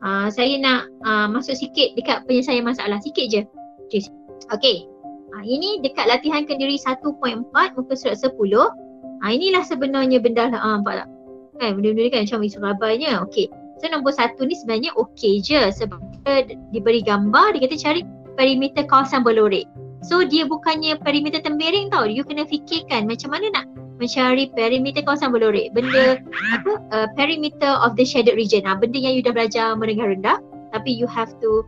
Saya nak masuk sikit dekat penyelesaian masalah. Sikit je. Okay. Ini dekat latihan kendiri 1.4 muka surat 10. Inilah sebenarnya benda lah. Nampak tak? Kan benda-benda ni kan macam Surabayanya. Okay. So nombor 1 ni sebenarnya okey je. Sebab dia diberi gambar, dia kata cari perimeter kawasan berlorek. So dia bukannya perimeter tembereng tau. You kena fikirkan macam mana nak mencari perimeter kawasan berlorek. Benda perimeter of the shaded region. Benda yang you dah belajar menengah rendah, tapi you have to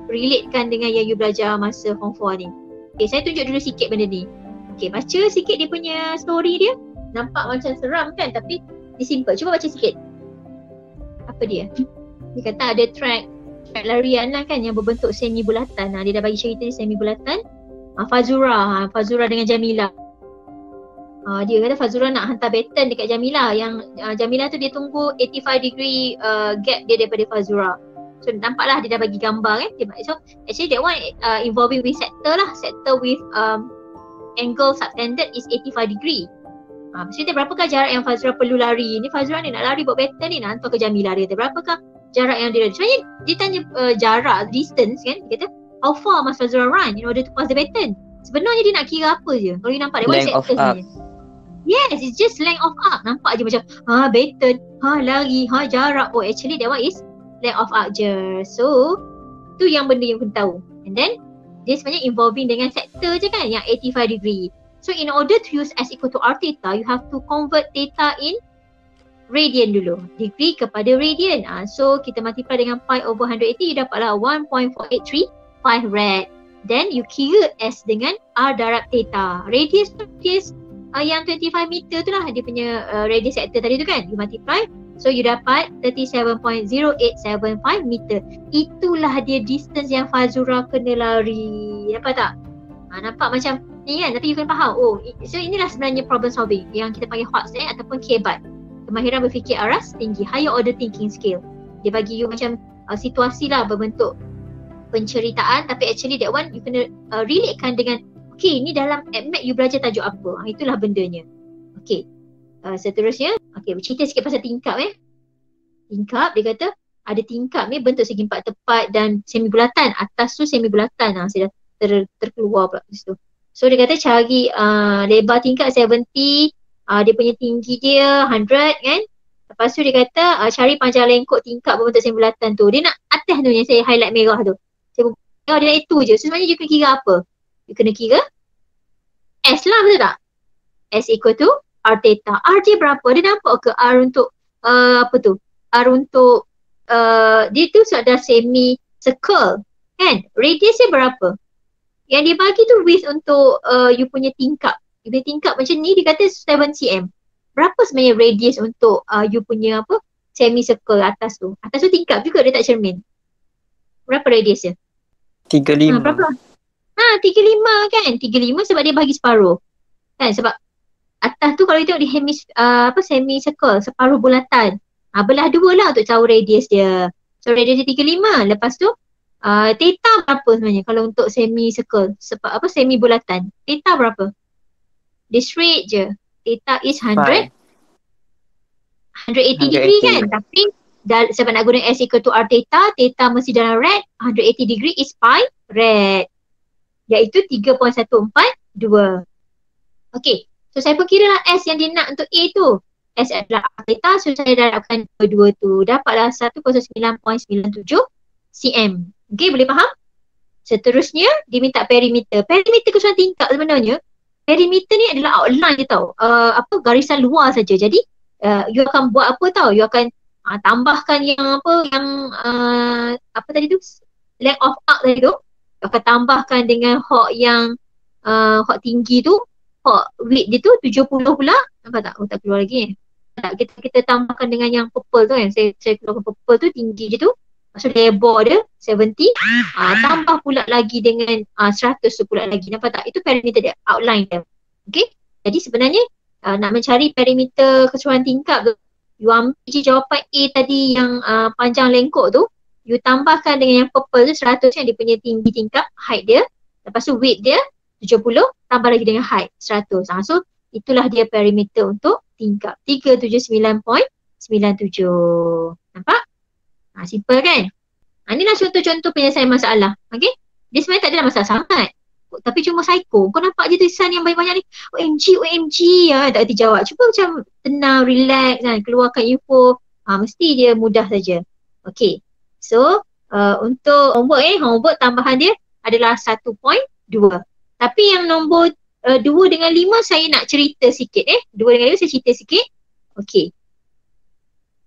relatekan dengan yang you belajar masa form 4 ni. Okay, saya tunjuk dulu sikit benda ni. Okay, baca sikit dia punya story dia. Nampak macam seram kan, tapi dia simple. Cuba baca sikit. Apa dia? Dia kata ada track larian lah kan yang berbentuk semi bulatan. Dia dah bagi cerita dia semi bulatan. Fazura dengan Jamila. Dia kata Fazura nak hantar baton dekat Jamila. Yang Jamila tu dia tunggu 85 degree gap dia daripada Fazura. So nampaklah dia dah bagi gambar kan. So actually that one involving with sector lah. Sector with angle subtended is 85 degree. Maksudnya berapakah jarak yang Fazura perlu lari? Ni Fazura ni nak lari buat baton ni, nak hantar ke Jamila. Dia kata berapakah jarak yang dia lari? Sebenarnya dia tanya jarak, distance kan. Dia kata how far must Fazura run in order to pass the baton? Sebenarnya dia nak kira apa je. Kalau you nampak dia buat sector sebenarnya. Yes, it's just length of arc. Nampak je macam baton, lari, jarak. Oh actually that one is length of arc je. So tu yang benda yang kena tahu. And then dia sebenarnya involving dengan sector je kan, yang 85 degree. So in order to use S equal to R theta, you have to convert theta in radian dulu. Degree kepada radian. So kita multiply dengan pi over 180, you dapatlah 1.4835 rad. Then you kira S dengan R darab theta. Radius yang 25 meter tu lah dia punya radius sector tadi tu kan. You multiply, so you dapat 37.0875 meter. Itulah dia distance yang Fazura kena lari. Nampak tak? Nampak macam ni kan, tapi you kena faham. So inilah sebenarnya problem solving yang kita panggil HOTS ataupun KBAT. Kemahiran berfikir aras tinggi, higher order thinking skill. Dia bagi you macam situasi lah berbentuk penceritaan, tapi actually that one you kena relatekan dengan okay, ni dalam APMET you belajar tajuk apa. Itulah bendanya. Okay, seterusnya bercerita sikit pasal tingkap. Tingkap, dia kata ada tingkap ni bentuk segi empat tepat dan semi bulatan. Atas tu semi bulatan. Saya dah terkeluar pula di situ. So dia kata cari lebar tingkap 70, dia punya tinggi dia 100 kan. Lepas tu dia kata cari panjang lengkok tingkap berbentuk semi bulatan tu. Dia nak atas tu yang saya highlight merah tu. Saya dia nak itu je. So sebenarnya you kena kira apa? You kena kira S lah, betul tak? S equal to R theta. R dia berapa? Dia nampak ke R untuk apa tu? R untuk dia tu sudah semi circle kan? Radius dia berapa? Yang dia bagi tu width untuk you punya tingkap. You punya tingkap macam ni dia kata 7 cm. Berapa sebenarnya radius untuk you punya apa? Semi circle atas tu. Atas tu tingkap juga, dia tak cermin. Berapa radius dia? 35. Berapa? 35 kan? 35 sebab dia bagi separuh. Kan? Sebab atas tu kalau you tengok di semi circle, separuh bulatan. Belah dua lah untuk tahu radius dia. So radius dia 35. Lepas tu theta berapa sebenarnya kalau untuk semi circle? Semi bulatan. Theta berapa? Dia straight je. Theta is 180 degree kan? Tapi sebab nak guna S equal to R theta, theta mesti dalam rad, 180 degree is pi rad. Iaitu 3.142. Okay, so saya pun kira lah S yang dia nak untuk A tu. S adalah R theta, so saya darabkan dua tu. Dapatlah 109.97 cm. Okay, boleh faham? Seterusnya, dia minta perimeter. Perimeter keseluruhan tingkap sebenarnya, perimeter ni adalah outline je tau. Garisan luar saja. Jadi, you akan buat apa tau? You akan tambahkan yang tadi tu? Length of arc tadi tu. You akan tambahkan dengan hok yang hok tinggi tu, hok width dia tu 70 pula. Nampak tak? Tak keluar lagi kita tambahkan dengan yang purple tu kan. Saya keluarkan purple tu tinggi je tu. Maksud lebar dia 70. Tambah pula lagi dengan 100 tu pula lagi. Nampak tak? Itu perimeter dia, outline dia. Okay? Jadi sebenarnya nak mencari perimeter keseluruhan tingkap tu, you ambil je jawapan A tadi yang panjang lengkok tu. You tambahkan dengan yang purple tu 100 yang dia punya tinggi tingkap, height dia. Lepas tu width dia 70, tambah lagi dengan height 100. So itulah dia perimeter untuk tingkap 379.97. Nampak? Simple kan? Inilah contoh-contoh penyelesaian masalah. Okay? Dia sebenarnya tak adalah masalah sangat. Tapi cuma psycho. Kau nampak je tulisan yang banyak-banyak ni. OMG, OMG. Tak kerti jawab. Cuba macam tenang, relax kan. Keluarkan info. Mesti dia mudah saja. Okay. So, untuk homework tambahan dia adalah 1.2. Tapi yang nombor 2 dengan 5 saya nak cerita sikit 2 dengan 5 saya cerita sikit. Okay.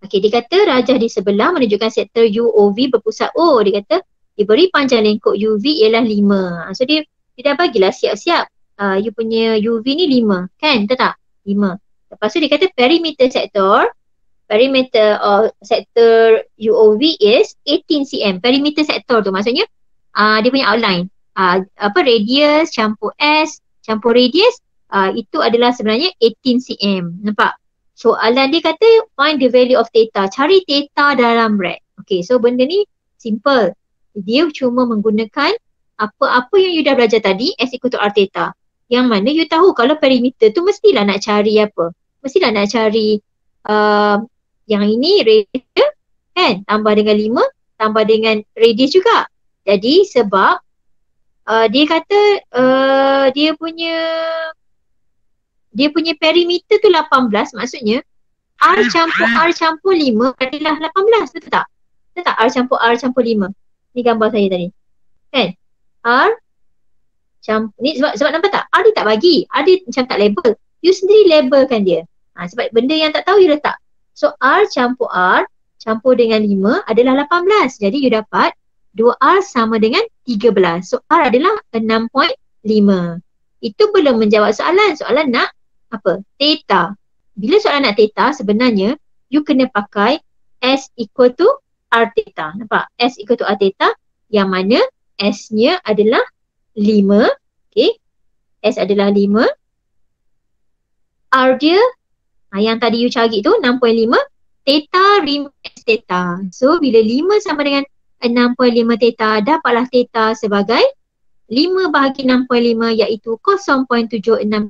Okay, dia kata rajah di sebelah menunjukkan sektor UOV berpusat O. Dia kata diberi panjang lengkuk UV ialah 5. So dia dah bagilah siap-siap. You punya UV ni 5. Kan? Betul tak? 5. Lepas tu dia kata perimeter sektor UOV is 18 cm. Perimeter sektor tu maksudnya dia punya outline. Radius campur S campur radius itu adalah sebenarnya 18 cm. Nampak? Soalan dia kata find the value of theta. Cari theta dalam rect. Okay, so benda ni simple. Dia cuma menggunakan apa-apa yang you dah belajar tadi S equal to R theta. Yang mana you tahu kalau perimeter tu mestilah nak cari apa? Mestilah nak cari yang ini radius kan? Tambah dengan 5, tambah dengan radius juga. Jadi sebab dia kata dia punya perimeter tu 18, maksudnya R campur 5 adalah 18, betul tak? Betul tak? R campur 5. Ni gambar saya tadi. Kan? Ni sebab nampak tak? R dia tak bagi. R dia macam tak label. You sendiri labelkan dia. Sebab benda yang tak tahu you letak. So R campur dengan 5 adalah 18. Jadi you dapat 2R sama dengan 13. So R adalah 6.5. Itu belum menjawab soalan. Soalan nak apa? Theta. Bila soalan nak theta, sebenarnya you kena pakai S equal to R theta. Nampak? S equal to R theta yang mana S-nya adalah 5. Okay. S adalah 5. R dia yang tadi you cari tu 6.5. Theta rim S theta. So bila 5 sama dengan 6.5 theta, dapatlah theta sebagai 5 bahagi 6.5 iaitu 0.76.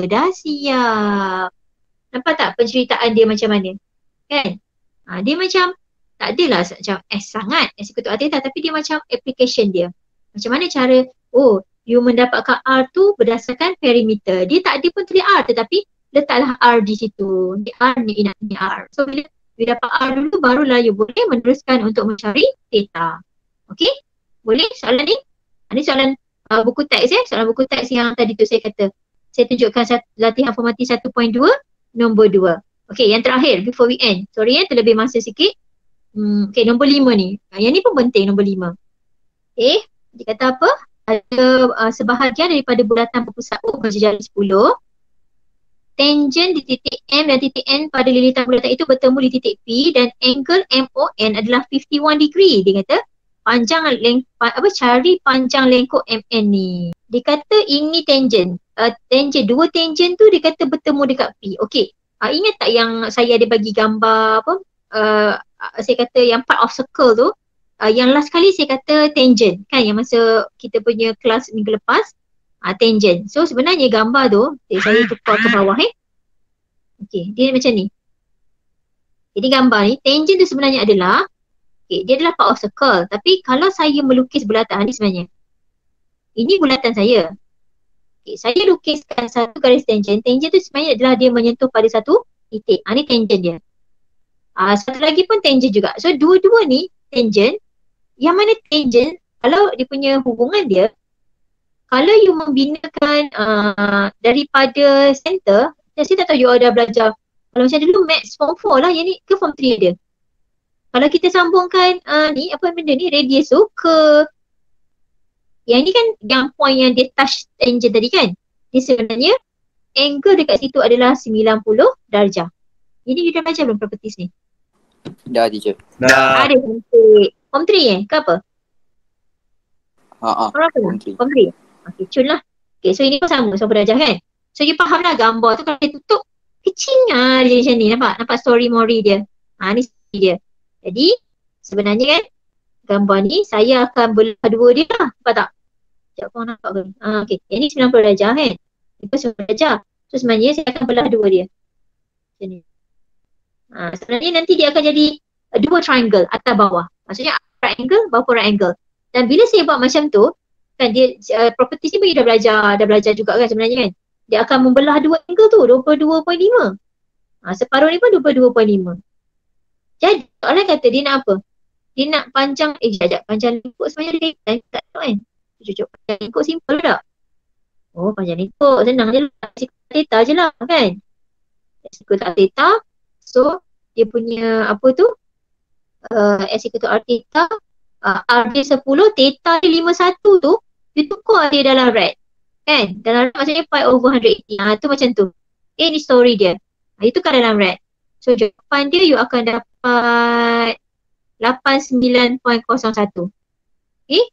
Dah siap. Nampak tak penceritaan dia macam mana? Kan? Dia macam tak adalah macam S sangat, S equal to R theta, tapi dia macam application dia. Macam mana cara, you mendapatkan R tu berdasarkan perimeter. Dia tak ada pun tulis R, tetapi letaklah R di situ. Ni R ni R. So bila you dapat R dulu, barulah you boleh meneruskan untuk mencari theta. Okay? Boleh soalan ni? Ini soalan buku teks soalan buku teks yang tadi tu saya kata. Saya tunjukkan latihan formatif 1.2 nombor 2. Okay, yang terakhir before we end. Sorry terlebih masa sikit. Okay, nombor 5 ni. Yang ni pun penting, nombor 5. Okay, dia kata apa? Ada sebahagian daripada bulatan berpusat O berjejak 10. Tangent di titik M dan titik N pada lilitan bulatan itu bertemu di titik P dan angle MON adalah 51 degree. Dia kata cari panjang lengkuk MN ni. Dia kata ini tangent. Dua tangent tu dia kata bertemu dekat P. Okey. Ingat tak yang saya ada bagi gambar apa? Saya kata yang part of circle tu. Yang last kali saya kata tangent kan, yang masa kita punya kelas minggu lepas. Tangent. So sebenarnya gambar tu saya tukar ke bawah Okey, dia macam ni. Jadi gambar ni tangent tu sebenarnya adalah dia adalah part of circle. Tapi kalau saya melukis bulatan ni sebenarnya, ini bulatan saya. Saya lukiskan satu garis tangent. Tangent tu sebenarnya adalah dia menyentuh pada satu titik. Ni tangent dia. Satu lagi pun tangent juga. So dua-dua ni tangent. Yang mana tangent, kalau dia punya hubungan dia, kalau you membinakan daripada center, saya tak tahu you dah belajar. Kalau macam dulu maths form 4 lah, yang ni ke form 3 dia. Kalau kita sambungkan ni, apa benda ni, radius tu ke yang ni kan yang point yang dia touch tangent tadi kan. Dia sebenarnya angle dekat situ adalah 90 darjah. Jadi you dah belajar belum properties ni? Dah teacher. Ada cantik. Form 3 ke apa? Form 3. Okay, cun lah. Okay, so ini pun sama darjah kan. So you faham lah gambar tu kalau dia tutup kecil lah dia macam ni. Nampak story mori dia. Ni story dia. Jadi sebenarnya kan gambar ni saya akan belah dua dia lah. Nampak tak? Sekejap korang nampak ke? Okay. Yang ni 90 darjah kan? Ini pun 90 darjah. So sebenarnya saya akan belah dua dia. Macam ni. Sebenarnya nanti dia akan jadi dua triangle atas bawah. Maksudnya right angle, bawah right angle. Dan bila saya buat macam tu, kan dia properties ni dah belajar juga kan sebenarnya kan. Dia akan membelah dua angle tu 22.5. Separuh ni pun 22.5. Jadi soalan kata dia nak apa? Dia nak panjang, panjang lingkup sebenarnya dia tak tahu kan. Cucuk panjang lingkup simple tak? Oh, panjang lingkup senang je lah. Theta je lah kan. S equal to theta. So dia punya apa tu? S equal to R theta. R dia 10, theta dia 51 tu, you tukar dia dalam rad. Kan? Dalam rad maksudnya pi over 180. Tu macam tu. Ni story dia. Itu kan dalam rad. So jawapan dia you akan dapat 89.01. Okay?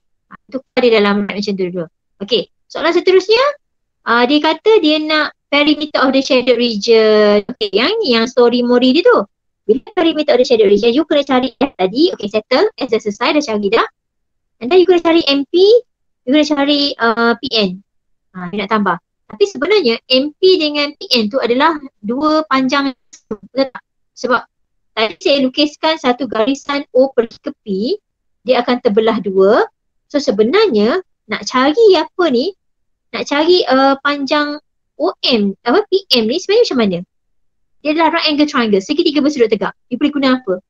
Tukar dia dalam rad macam tu dulu. Okay. Soalan seterusnya, dia kata dia nak perimeter of the shaded region. Okay, yang ni yang story Mori dia tu. Bila perimeter of the shaded region, you kena cari tadi, okay, settle, as dah selesai, dah cari dah. And then you kena cari MP, you kena cari PN. You nak tambah. Tapi sebenarnya MP dengan PN tu adalah dua panjang, betul tak? Sebab tadi saya lukiskan satu garisan O pergi ke P, dia akan terbelah dua. So sebenarnya nak cari apa ni, nak cari panjang OM, PM ni sebenarnya macam mana? Dia adalah right angle triangle, segitiga bersudut tegak. You boleh guna apa?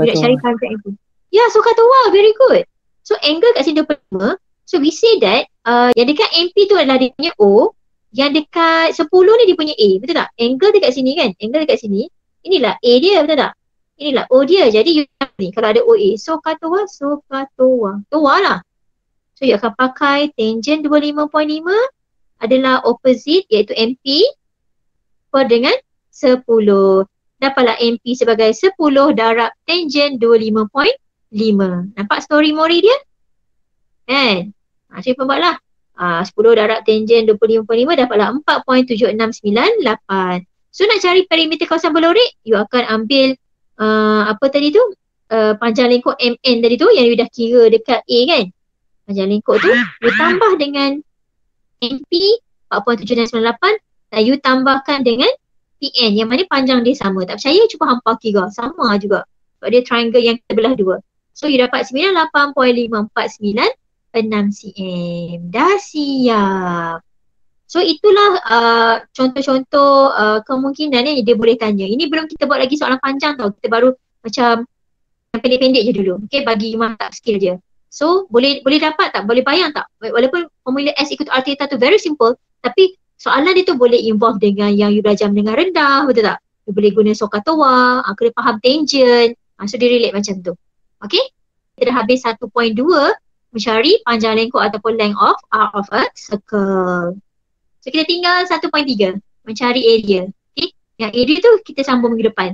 You nak cari panjang angle. Ya, SOHCAHTOA, very good. So angle kat sini 25. So we say that yang dekat MP tu adalah dia punya O, yang dekat 10 ni dia punya A, betul tak? Angle dekat sini kan? Angle dekat sini. Inilah A dia, betul tak? Inilah O dia. Jadi you ni kalau ada OA, SOHCAHTOA. TOA lah. So you akan pakai tangent 25.5 adalah opposite iaitu MP per dengan 10. Dapatlah MP sebagai 10 darab tangent 25.5. Nampak story Mori dia? Kan? Saya pun buatlah. 10 darab tangent 25.5 dapatlah 4.7698. So nak cari perimeter kawasan berlorek, you akan ambil apa tadi tu? Panjang lingkup MN tadi tu yang you dah kira dekat A kan? Panjang lingkup tu, you tambah dengan MP 4.7698 dan you tambahkan dengan PN yang mana panjang dia sama. Tak percaya cuba hampa kira, sama juga. Sebab dia triangle yang terbelah dua. So you dapat 98.549 cm. Dah siap. So itulah contoh-contoh kemungkinan yang dia boleh tanya. Ini belum kita buat lagi soalan panjang tau. Kita baru macam yang pendek-pendek je dulu. Okay, bagi mantap skill je. So boleh dapat tak? Boleh bayang tak? Walaupun formula S equal to R theta tu very simple, tapi soalan dia tu boleh involve dengan yang you belajar mendengar rendah, betul tak? You boleh guna SOHCAHTOA, kena faham tangent. So dia relate macam tu. Okay? Kita dah habis 1.2 mencari panjang lengkuk ataupun length of R of a circle. So kita tinggal 1.3 mencari area. Okay? Yang area tu kita sambung minggu depan.